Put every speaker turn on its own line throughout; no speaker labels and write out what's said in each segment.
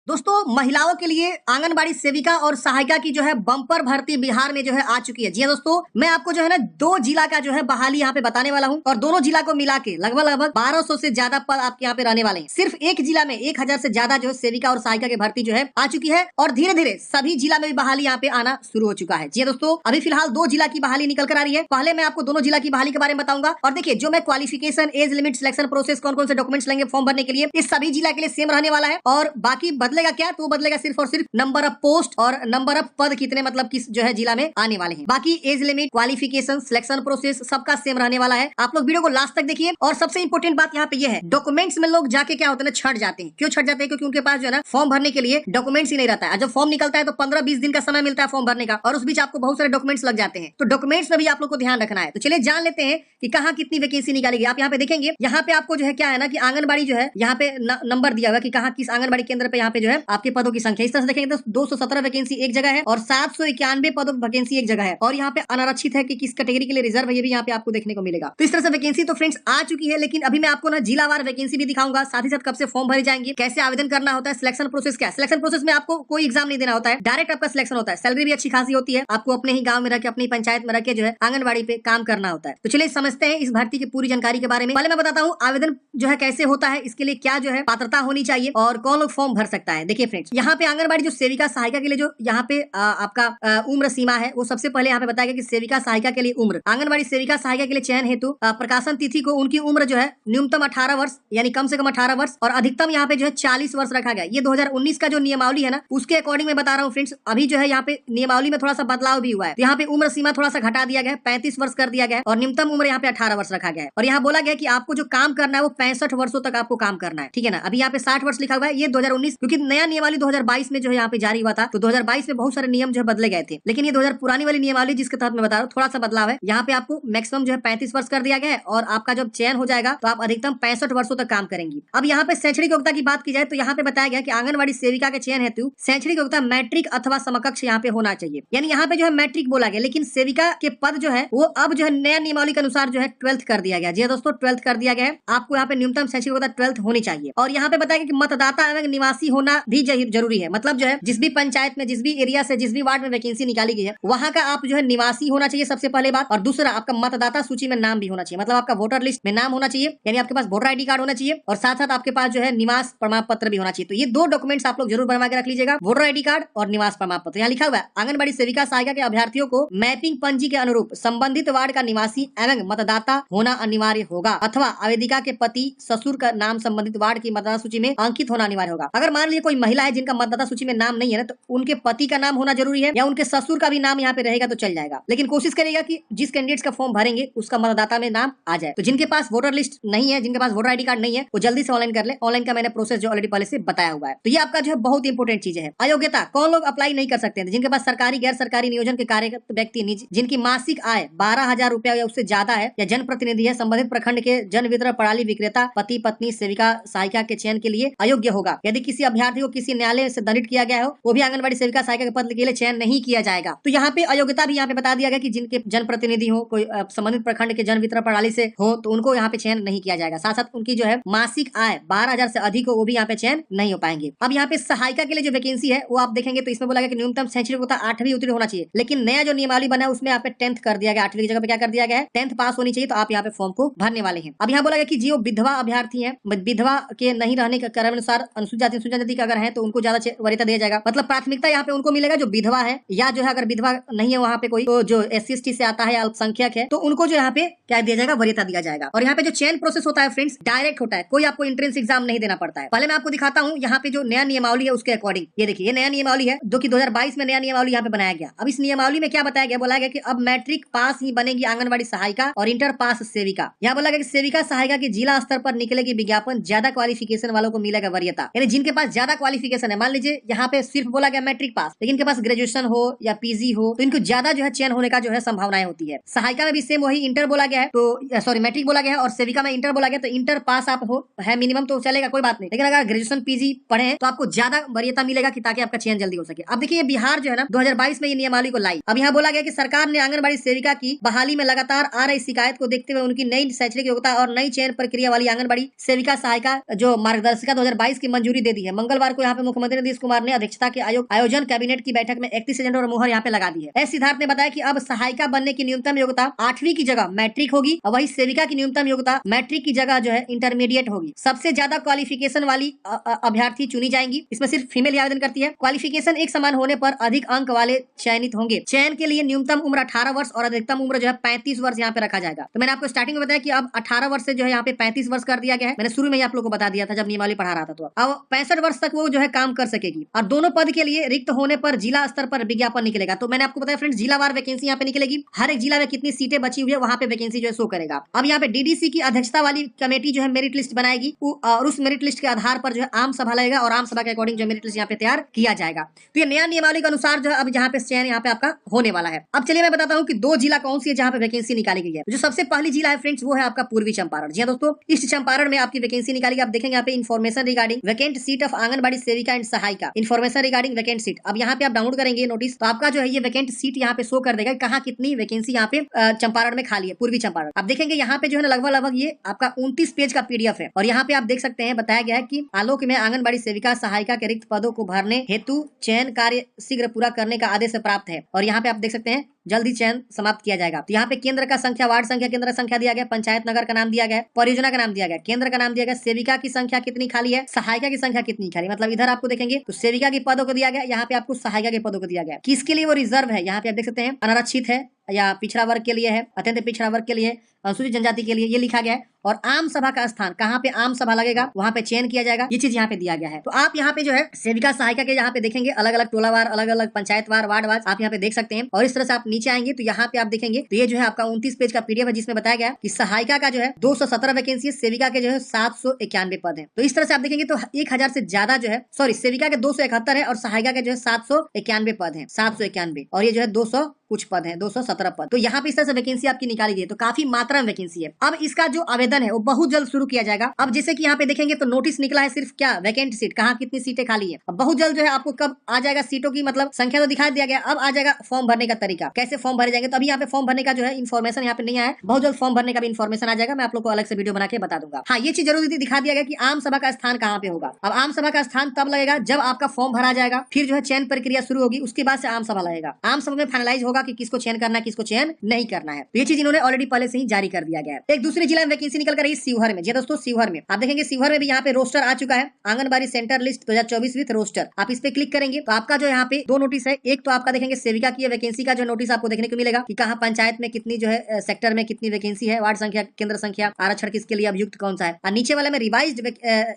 दोस्तों महिलाओं के लिए आंगनबाड़ी सेविका और सहायिका की जो है बम्पर भर्ती बिहार में जो है आ चुकी है। जी हाँ दोस्तों, मैं आपको जो है ना 2 जिला का जो है बहाली यहाँ पे बताने वाला हूँ और दोनों जिला को मिला के लगभग 1200 से ज्यादा पद आपके यहाँ पे रहने वाले हैं। सिर्फ एक जिला में 1000 से ज्यादा जो है सेविका और सहायिका की भर्ती जो है आ चुकी है और धीरे धीरे सभी जिला में भी बहाली यहाँ पे आना शुरू हो चुका है। जी हाँ दोस्तों, अभी फिलहाल 2 जिला की बहाली निकल कर आ रही है। पहले मैं आपको दोनों जिला की बहाली के बारे में बताऊंगा और देखिए जो मैं qualification, age limit, selection process, कौन कौन से डॉक्यूमेंट्स लेंगे फॉर्म भरने के लिए, इस सभी जिला के लिए सेम रहने वाला है और बाकी बदलेगा क्या, तो बदलेगा सिर्फ और सिर्फ नंबर ऑफ पोस्ट और नंबर ऑफ पद कितने मतलब किस जो है जिला में आने वाले हैं। बाकी age limit, qualification, selection process सबका सेम रहने वाला है। आप लोग वीडियो को लास्ट तक देखिए और सबसे इंपॉर्टेंट बात यहाँ पे ये है, डॉक्यूमेंट्स में लोग जाके क्या होता है ना छट जाते हैं। क्यों छट जाते हैं? क्योंकि उनके पास जो है ना फॉर्म भरने के लिए डॉक्यूमेंट्स ही नहीं रहता है। जब फॉर्म निकलता है तो 15-20 दिन का समय मिलता है फॉर्म भरने का और उस बीच आपको बहुत सारे डॉक्यूमेंट्स लग जाते हैं। तो डॉक्यूमेंट्स में भी आप लोग को ध्यान रखना है। तो चलिए जान लेते हैं कि कहाँ कितनी वैकेंसी निकालेगी। आप यहाँ पे देखेंगे, यहाँ पे आपको जो है क्या है ना कि आंगनबाड़ी जो है यहाँ पे नंबर दिया हुआ कि कहाँ किस आंगनबाड़ी केंद्र पे यहाँ पे जो है आपके पदों की संख्या। इस तरह से देखेंगे तो 217 वैकेंसी एक जगह है और 791 पदों की वैकेंसी एक जगह है और यहाँ पे अनारक्षित है कि किस कैटेगरी के लिए रिजर्व है, ये भी यहाँ पे आपको देखने को मिलेगा। तो इस तरह से वैकेंसी तो फ्रेंड्स आ चुकी है, लेकिन अभी मैं आपको ना जिलावार वैकेंसी भी दिखाऊंगा, साथ ही साथ कब से फॉर्म भरे जाएंगे, कैसे आवेदन करना होता है, सिलेक्शन प्रोसेस क्या है। सिलेक्शन प्रोसेस में आपको कोई एग्जाम नहीं देना होता है, डायरेक्ट आपका सिलेक्शन होता है। सैलरी भी अच्छी खासी होती है, आपको अपने ही गाँव में रह के, अपनी पंचायत में रह के जो है आंगनबाड़ी पे काम करना होता है। तो चलिए समझते हैं इस भर्ती की पूरी जानकारी के बारे में। पहले मैं बताता हूँ आवेदन जो है कैसे होता है, इसके लिए क्या जो है पात्रता होनी चाहिए और कौन लोग फॉर्म भर सकता है। देखिए फ्रेंड्स, यहाँ पे आंगनबाड़ी जो सेविका सहायिका के लिए जो यहाँ पे आपका उम्र सीमा है वो सबसे पहले यहाँ पे बताया गया कि सेविका सहायिका के लिए उम्र, आंगनबाड़ी सेविका सहायिका के लिए चयन हेतु प्रकाशन तिथि को उनकी उम्र जो है न्यूनतम 18 वर्ष यानी कम से कम 18 वर्ष और अधिकतम यहाँ पे जो है 40 वर्ष रखा गया। ये 2019 का जो नियमावली है ना उसके अकॉर्डिंग मैं बता रहा हूँ फ्रेंड्स। अभी जो है यहाँ पे नियमावली में थोड़ा सा बदलाव भी हुआ है। यहाँ पे उम्र सीमा थोड़ा सा घटा दिया गया है, 35 वर्ष कर दिया गया है और न्यूनतम उम्र यहाँ पे 18 वर्ष रखा गया है। और यहाँ बोला गया कि आपको जो काम करना है वो 65 वर्षों तक आपको काम करना है, ठीक है ना। अभी यहाँ पे 60 वर्ष लिखा हुआ है, ये 2019 क्योंकि नया नियमावली 2022 में जो है यहाँ पे जारी हुआ था, तो 2022 में बहुत सारे नियम जो है बदले गए थे, लेकिन ये 2000 पुरानी वाली नियमावली जिसके तहत मैं बता रहा हूँ थोड़ा सा बदलाव है। यहाँ पे आपको मैक्सिमम जो है 35 वर्ष कर दिया गया है और आपका जब चयन हो जाएगा तो आप अधिकतम 65 वर्षों तक काम करेंगी। अब यहाँ पे शैक्षणिक योग्यता की बात की जाए तो यहाँ पे बताया गया कि आंगनबाड़ी सेविका के चयन हेतु शैक्षणिक योग्यता मैट्रिक अथवा समकक्ष यहाँ पे होना चाहिए। यानी यहाँ पे जो है मैट्रिक बोला गया, लेकिन सेविका के पद जो है वो अब जो है नया नियमावली के अनुसार जो है 12th कर दिया गया। जी दोस्तों, 12th कर दिया गया है। आपको यहाँ पे न्यूनतम शैक्षणिक योग्यता 12th होनी चाहिए। और यहाँ पे बताया गया कि मतदाता एवं निवासी होना भी जरूरी है। मतलब जो है जिस भी पंचायत में, जिस भी एरिया से, जिस भी वार्ड में वैकेंसी निकाली गई है वहां का आप जो है निवासी होना चाहिए सबसे पहले बात। और दूसरा आपका मतदाता सूची में नाम भी होना चाहिए, मतलब आपका वोटर लिस्ट में नाम होना चाहिए, यानी आपके पास वोटर आईडी कार्ड होना चाहिए और साथ साथ आपके पास जो है निवास प्रमाण पत्र भी होना चाहिए। तो ये 2 डॉक्यूमेंट्स आप लोग जरूर बनवा के रख लीजिएगा, वोटर आईडी कार्ड और निवास प्रमाण पत्र। यहाँ लिखा हुआ है आंगनबाड़ी सेविका सहायिका के अभ्यर्थियों को मैपिंग पंजी के अनुरूप संबंधित वार्ड का निवासी एवं मतदाता होना अनिवार्य होगा अथवा आवेदिका के पति ससुर का नाम संबंधित वार्ड की मतदाता सूची में अंकित होना अनिवार्य होगा। अगर मान लीजिए कोई महिला है जिनका मतदाता सूची में नाम नहीं है ना, तो उनके पति का नाम होना जरूरी है या उनके ससुर का भी नाम यहाँ पे रहेगा तो चल जाएगा, लेकिन कोशिश करेगा कि जिस कैंडिडेट का फॉर्म भरेंगे उसका मतदाता में नाम आ जाए। तो जिनके पास वोटर लिस्ट नहीं है, जिनके पास वोटर आईडी कार्ड नहीं है, वो जल्दी से ऑनलाइन कर ले। ऑनलाइन का मैंने प्रोसेस जो ऑलरेडी पहले से बताया हुआ है। तो ये आपका जो है बहुत इंपॉर्टेंट चीज है। अयोग्यता, कौन लोग अप्लाई नहीं कर सकते हैं? जिनके पास सरकारी गैर सरकारी नियोजन के कार्यरत व्यक्ति, जिनकी मासिक आय 12,000 रुपया या उससे ज्यादा है या जनप्रतिनिधि है, संबंधित प्रखंड के जन वितरण प्रणाली विक्रेता पति पत्नी सेविका सहायिका के चयन के लिए अयोग्य होगा। यदि किसी अभ्यर्थी को किसी न्यायालय से दंडित किया गया हो, वो भी आंगनबाड़ी सेविका सहायिका के पद के लिए चयन नहीं किया जाएगा। तो यहाँ पे अयोग्यता भी यहाँ पे बता दिया गया कि जिनके जनप्रतिनिधि हो, कोई संबंधित प्रखंड के जन वितरण प्रणाली से हो, तो उनको यहाँ पे चयन नहीं किया जाएगा। साथ साथ उनकी जो है मासिक आय 12,000 से अधिक हो, वो भी यहाँ पे चयन नहीं हो पाएंगे। अब यहाँ पे सहायिका के लिए जो वैकेंसी है वो आप देखेंगे तो इसमें बोला गया कि न्यूनतम शैक्षणिक योग्यता 8वीं उत्तीर्ण होना चाहिए, लेकिन नया जो नियमावली बना है उसमें यहाँ पे 10th कर दिया गया। 8वीं की जगह पे क्या कर दिया गया है, 10th पास होनी चाहिए। तो आप यहाँ पे फॉर्म को भरने वाले हैं। अब यहाँ बोला गया कि जो विधवा अभ्यर्थी है, विधवा के नहीं रहने के क्रम अनुसार अनुसूचित जाति का अगर है तो उनको ज्यादा वरीयता दिया जाएगा। मतलब प्राथमिकता यहाँ पे उनको मिलेगा जो विधवा है या जो है अगर विधवा नहीं है वहाँ पे कोई तो जो SC/ST से आता है या अल्पसंख्यक है तो उनको जो यहाँ पे क्या दिया जाएगा, वरीयता दिया जाएगा। और यहाँ पे जो चयन प्रोसेस होता है फ्रेंड्स डायरेक्ट होता है, कोई आपको एंट्रेंस एग्जाम नहीं देना पड़ता है। पहले मैं आपको दिखाता हूँ यहाँ पे जो नया नियमावली है उसके अकॉर्डिंग। ये देखिए ये नया नियमावली है जो कि 2022 में नया नियमावली यहाँ पे बनाया गया। अब इस नियमावली में क्या बताया गया, बोला गया कि अब मैट्रिक पास ही बनेगी आंगनबाड़ी सहायिका और इंटर पास सेविका। यहाँ बोला गया कि सेविका सहायिका की जिला स्तर पर निकलेगी विज्ञापन, ज्यादा क्वालिफिकेशन वालों को मिलेगा वरीयता। यानी जिनके पास ज्यादा क्वालिफिकेशन है, मान लीजिए यहाँ पे सिर्फ बोला गया मैट्रिक पास, लेकिन इनके पास ग्रेजुएशन हो या PG हो तो इनको ज्यादा जो है चयन होने का जो है संभावनाएं होती है। सहायिका में भी सेम वही इंटर बोला गया है, तो सॉरी मैट्रिक बोला गया है और सेविका में इंटर बोला गया, तो इंटर पास आप हो है मिनिमम तो चलेगा, कोई बात नहीं, लेकिन अगर ग्रेजुएशन PG पढ़े हैं तो आपको ज्यादा वरीयता मिलेगा कि ताकि आपका चयन जल्दी हो सके। अब देखिए बिहार जो है ना 2022 में ये नियमावली को लाई। अब यहाँ बोला गया कि सरकार ने आंगनबाड़ी सेविका की बहाली में लगातार आ रही शिकायत को देखते हुए उनकी नई शैक्षणिक योग्यता और नई चयन प्रक्रिया वाली आंगनबाड़ी सेविका सहायिका जो मार्गदर्शिका 2022 की मंजूरी दे दी है। मंगल मंगलवार को यहाँ पे मुख्यमंत्री नीतीश कुमार ने अध्यक्षता के आयोजन कैबिनेट की बैठक में 31 एजेंडा और मुहर यहाँ पे लगा दी है। एस सिद्धार्थ ने बताया कि अब सहायिका बनने की न्यूनतम योग्यता 8वीं की जगह मैट्रिक होगी और वही सेविका की न्यूनतम योग्यता मैट्रिक की जगह जो है इंटरमीडिएट होगी। सबसे ज्यादा क्वालिफिकेशन वाली अभ्यर्थी चुनी जाएंगी। इसमें सिर्फ फीमेल आवेदन करती है। क्वालिफिकेशन एक समान होने पर अधिक अंक वाले चयनित होंगे। चयन के लिए न्यूनतम उम्र 18 वर्ष और अधिकतम उम्र जो है 35 वर्ष यहाँ पे रखा जाएगा। तो मैंने आपको स्टार्टिंग में बताया कि अब 18 वर्ष से जो है यहाँ पे 35 वर्ष कर दिया गया है। मैंने शुरू में ही आप लोगों को बता दिया था जब नियमावली पढ़ा रहा था। तो अब 65 वर्ष तक वो जो है काम कर सकेगी और दोनों पद के लिए रिक्त होने पर जिला स्तर पर विज्ञापन निकलेगा। तो मैंने आपको बताया फ्रेंड्स, जिलावार वैकेंसी यहाँ पे निकलेगी। हर एक जिला में कितनी सीटें बची हुई है वहां पे वैकेंसी जो है शो करेगा। अब यहाँ पे डीडीसी की अध्यक्षता वाली कमेटी जो है मेरिट लिस्ट बनाएगी और उस मेरिट लिस्ट के आधार पर जो है आम सभा लगेगा और आम सभा के अकॉर्डिंग जो मेरिट लिस्ट यहाँ पे तैयार किया जाएगा। तो ये नया नियमावली के अनुसार जो है अब यहाँ पे चयन यहाँ पे आपका होने वाला है। अब चलिए मैं बताता हूँ कि 2 जिला कौन सी है जहाँ पे वैकेंसी निकाली गई है। जो सबसे पहली जिला है फ्रेंड्स वो है आपका पूर्वी चंपारण। जी हाँ दोस्तों, ईस्ट चंपारण में आपकी वैकेंसी निकाली गई। आप देखेंगे यहाँ पे information regarding vacant seat of anganwadi सेविका एंड सहायिका, इन्फॉर्मेशन रिगार्डिंग वैकेंट सीट। अब यहाँ पे आप डाउनलोड करेंगे नोटिस तो आपका जो है ये वैकेंट सीट यहाँ पे शो कर देगा कहाँ कितनी वैकेंसी यहाँ पे चंपारण में खाली है, पूर्वी चंपारण। आप देखेंगे यहाँ पे जो है ना लगभग ये आपका 29 पेज का पीडीएफ है और यहाँ पे आप देख सकते हैं बताया गया है कि आलोक में आंगनबाड़ी सेविका सहायिका के रिक्त पदों को भरने हेतु चयन कार्य शीघ्र पूरा करने का आदेश प्राप्त है और यहाँ पे आप देख सकते हैं जल्दी चयन समाप्त किया जाएगा। तो यहाँ पे केंद्र का संख्या, वार्ड संख्या, केंद्र संख्या दिया गया, पंचायत नगर का नाम दिया गया, परियोजना का नाम दिया गया, केंद्र का नाम दिया गया, सेविका की संख्या कितनी खाली है, सहायिका की संख्या कितनी खाली। मतलब इधर आपको देखेंगे तो सेविका के पदों को दिया गया, यहाँ पे आपको सहायिका के पदों को दिया गया। किसके लिए वो रिजर्व है यहाँ पे आप देख सकते हैं, अनारक्षित है या पिछड़ा वर्ग के लिए है, अत्यंत पिछड़ा वर्ग के लिए, अनुसूचित जनजाति के लिए ये लिखा गया है। और आम सभा का स्थान कहाँ पे आम सभा लगेगा वहां पे चयन किया जाएगा, ये चीज यहाँ पे दिया गया है। तो आप यहाँ पे जो है सेविका सहायिका के यहाँ पे देखेंगे अलग अलग टोलावार, अलग अलग पंचायतवार, वार्डवार आप यहाँ पे देख सकते हैं। और इस तरह से आप नीचे आएंगे तो यहाँ पे आप देखेंगे तो ये जो है आपका 29 पेज का पीडीएफ है जिसमें बताया गया कि सहायिका का जो है 217 वैकेंसी है, सेविका के जो है 791 पद है। तो इस तरह से आप देखेंगे तो 1000 से ज्यादा जो है सेविका के 271 है और सहायिका के जो है 791 पद है, 791 और ये जो है 200 कुछ पद है, 217 पद। तो यहाँ पे इस तरह से वैकेंसी आपकी निकाली गई है। तो काफी मात्रा में वैकेंसी है। अब इसका जो आवेदन है वो बहुत जल्द शुरू किया जाएगा। अब जैसे कि यहाँ पे देखेंगे तो नोटिस निकला है सिर्फ क्या वैकेंट सीट, कहाँ कितनी सीटें खाली है। अब बहुत जल्द जो है आपको कब आ जाएगा सीटों की मतलब संख्या तो दिखा दिया गया, अब आ जाएगा फॉर्म भरने का तरीका, कैसे फॉर्म भरे जाएंगे। तो अभी यहाँ पे फॉर्म भरने का जो है इन्फॉर्मेशन यहाँ पे नहीं आया, बहुत जल्द फॉर्म भरने का भी इन्फॉर्मेशन आ जाएगा। मैं आप लोग को अलग से वीडियो बना के बता दूंगा। हाँ, ये चीज जरूर दिखा दिया गया कि आम सभा का स्थान कहाँ पे होगा। अब आम सभा का स्थान तब लगेगा जब आपका फॉर्म भरा जाएगा, फिर जो है चयन प्रक्रिया शुरू होगी, उसके बाद से आम सभा लगेगा। आम सभा में फाइनलाइज होगा कि किसको चयन करना है, किसको चयन नहीं करना है। तो ये चीज इन्होंने ऑलरेडी पहले से ही जारी कर दिया गया है। एक दूसरे जिला में वैकेंसी निकल कर रही है शिवहर में। जी दोस्तों, शिवहर में आप देखेंगे शिवहर में भी यहाँ पे रोस्टर आ चुका है, anganwadi centre list 2024 with roster. आप इस पे क्लिक करेंगे तो आपका जो यहाँ पे 2 नोटिस है। एक तो आपका देखेंगे सेविका की वैकेंसी का जो नोटिस आपको देखने को मिलेगा कि कहाँ पंचायत में कितनी जो है सेक्टर में कितनी वैकेंसी है, वार्ड संख्या, केंद्र संख्या, आरक्षण किसके लिए अभियुक्त कौन सा है। और नीचे वाले में revised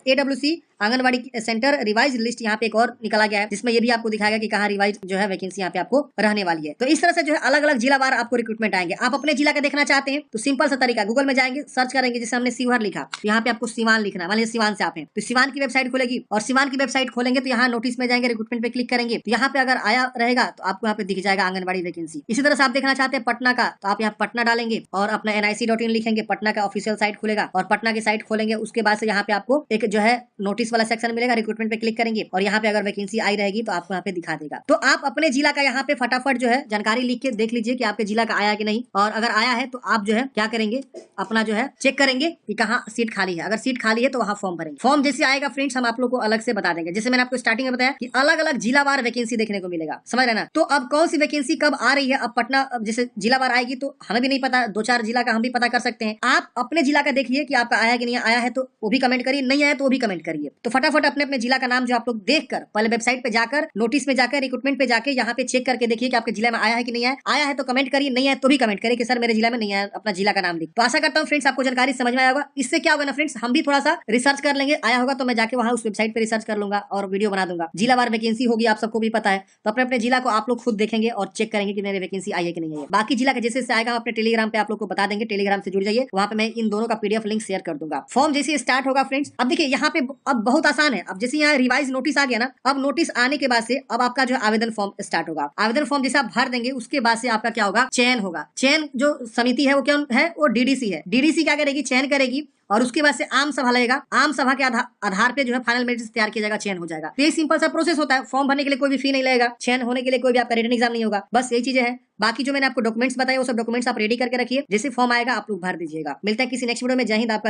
AWC anganwadi centre revise list यहाँ पे एक और निकाला गया है जिसमें ये भी आपको दिखाएगा कि कहाँ रिवाइज जो है वैकेंसी यहाँ पे आपको रहने वाली है। तो इस तरह से जो है अलग अलग जिला वार आपको रिक्रूटमेंट आएंगे। आप अपने जिला का देखना चाहते हैं तो सिंपल सा तरीका, गूगल में जाएंगे, सर्च करेंगे, जैसे हमने शिवहर लिखा तो यहाँ पे आपको सिवान लिखना है। मान लीजिए सिवान से आप हैं तो सिवान की वेबसाइट खुलेगी और सिवान की वेबसाइट खोलेंगे तो यहाँ नोटिस में जाएंगे, रिक्रूटमेंट पे क्लिक करेंगे तो यहाँ पे अगर आया रहेगा तो आपको यहाँ पे दिख जाएगा आंगनबाड़ी वैकेंसी। इसी तरह से आप देखना चाहते हैं पटना का तो आप यहाँ पटना डालेंगे और अपना NIC.in लिखेंगे, पटना का ऑफिशियल साइट खुलेगा और पटना की साइट खोलेंगे। उसके बाद से यहाँ पे आपको एक जो है नोटिस वाला सेक्शन मिलेगा, रिक्रूटमेंट पे क्लिक करेंगे और यहाँ पे अगर वैकेंसी आई रहेगी तो आपको यहाँ पे दिखा देगा। तो आप अपने जिला का यहाँ पे फटाफट जो है जानकारी लिख के देख लीजिए कि आपके जिला का आया कि नहीं, और अगर आया है तो आप जो है क्या करेंगे, अपना जो है चेक करेंगे कि कहाँ सीट खाली है। अगर सीट खाली है तो वहाँ फॉर्म भरेंगे। फॉर्म जैसे आएगा फ्रेंड्स हम आप लोग को अलग से बता देंगे। जैसे मैंने आपको स्टार्टिंग में बताया कि अलग अलग जिलावार वैकेंसी देखने को मिलेगा, समझ रहे ना। तो अब कौन सी वैकेंसी कब आ रही है, अब पटना जैसे जिलावार आएगी तो हमें भी नहीं पता, 2-4 जिला का हम भी पता कर सकते हैं। आप अपने जिला का देखिए कि आपका आया कि नहीं आया है, तो वो भी कमेंट करिए, नहीं आया तो वो भी कमेंट करिए। तो फटाफट अपने अपने जिला का नाम जो आप लोग देखकर पहले वेबसाइट पे जाकर, नोटिस में जाकर, रिक्रूटमेंट पे जाके यहाँ पे चेक करके देखिए कि आपके जिला में आया है कि नहीं आया। आया है तो कमेंट करिए, नहीं आया तो भी कमेंट करिए कि सर मेरे जिला में नहीं आया, अपना जिला का नाम लिख। तो आशा करता हूँ फ्रेंड्स आपको जानकारी समझ में आया होगा। इससे क्या होगा ना फ्रेंड्स, हम भी थोड़ा सा रिसर्च कर लेंगे, आया होगा तो मैं जाके वहाँ उस वेबसाइट पे रिसर्च कर लूंगा और वीडियो बना दूंगा। जिलावार वैकेंसी होगी, आप सबको भी पता है, तो अपने अपने जिला को आप लोग खुद देखेंगे और चेक करेंगे कि मेरी वैकेंसी आई है कि नहीं आई है। बाकी जिला का जैसे आएगा अपने टेलीग्राम पे आप लोग को बता देंगे, टेलीग्राम से जुड़ जाइए, वहाँ पे मैं इन दोनों का PDF लिंक शेयर कर दूंगा। फॉर्म जैसे स्टार्ट होगा फ्रेंड्स, अब देखिए यहाँ पे अब बहुत आसान है। अब जैसे यहाँ रिवाइज नोटिस आ गया ना, अब नोटिस आने के बाद से अब आपका जो आवेदन फॉर्म स्टार्ट होगा। आवेदन फॉर्म जैसे आप भर देंगे उसके बाद से आपका क्या होगा, चयन होगा। चयन जो समिति है वो क्या है, वो DDC है। DDC क्या करेगी, चयन करेगी और उसके बाद से आम सभा लगेगा। आम सभा के आधार पे जो है फाइनल मेरिट तैयार किया जाएगा, चयन हो जाएगा। तो ये सिंपल सा प्रोसेस होता है। फॉर्म भरने के लिए कोई भी फी नहीं लगेगा, चयन होने के लिए कोई भी आपका रिटन एग्जाम नहीं होगा, बस यही चीजें हैं। बाकी जो मैंने आपको डॉक्यूमेंट्स बताए वो सब डॉक्यूमेंट्स आप रेडी करके रखिए, जैसे फॉर्म आएगा आप लोग भर दीजिएगा। मिलता है किसी नेक्स्ट वीडियो में। जय हिंद। आपका